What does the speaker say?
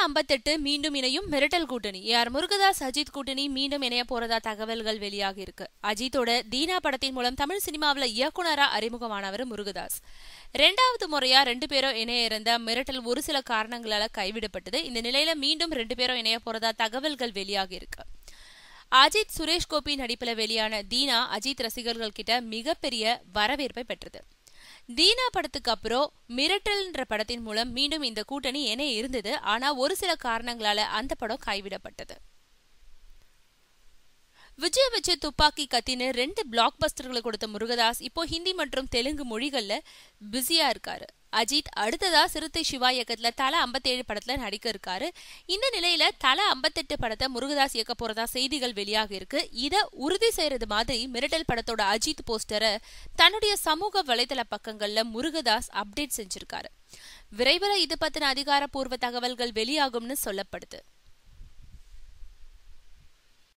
58 மீண்டும் இணையும் மிரட்டல் கூட்டணி. ஏஆர் முருகதாஸ் அஜித் கூட்டணி மீண்டும் இணைய போறதா தகவல்கள் வெளியாகி இருக்கு. அஜித்தோட தீனா படத்தின் மூலம் தமிழ் சினிமாவில் இயக்குனரா அறிமுகமானவர் முருகதாஸ். 2வது முறையா 2 பேரும் இணைய இருந்த மிரட்டல் ஒரு சில காரணங்களால கைவிடப்பட்டது. இந்த நிலையில மீண்டும் 2 பேரும் இணைய போறதா தகவல்கள் வெளியாகி இருக்கு. அஜித் சுரேஷ் கோபி நடிப்புல வெளியான தீனா அஜித் ரசிகர்கள் கிட்ட மிகப்பெரிய வரவேற்பை பெற்றது. தீனா படத்துக்கு அப்புறம் மிரட்டல்ன்ற படத்தின் மூலம் மீண்டும் இந்த கூட்டணி இணைய இருந்தது. ஆனா ஒரு சில காரணங்களால அந்த படம் கைவிடப்பட்டது. விஜய் வச்சு துப்பாக்கி கத்தின்னு 2 பிளாக் பஸ்டர்களை கொடுத்த முருகதாஸ் இப்போ ஹிந்தி மற்றும் தெலுங்கு மொழிகள்ல பிஸியா இருக்காரு. அஜித் அடுத்ததா சிறுத்தை சிவா இயக்கத்துல தல 57 படத்துல நடிக்க இருக்காரு. இந்த நிலையில தல 58 படத்தை முருகதாஸ் இயக்க போறதா செய்திகள் வெளியாக இருக்கு. இத உறுதி செய்யறது மாதிரி மிரட்டல் படத்தோட அஜித் போஸ்டரை தன்னுடைய சமூக வலைதள பக்கங்கள்ல முருகதாஸ் அப்டேட் செஞ்சிருக்காரு. விரைவில் இது பத்தின அதிகாரப்பூர்வ தகவல்கள் வெளியாகும்னு சொல்லப்படுது.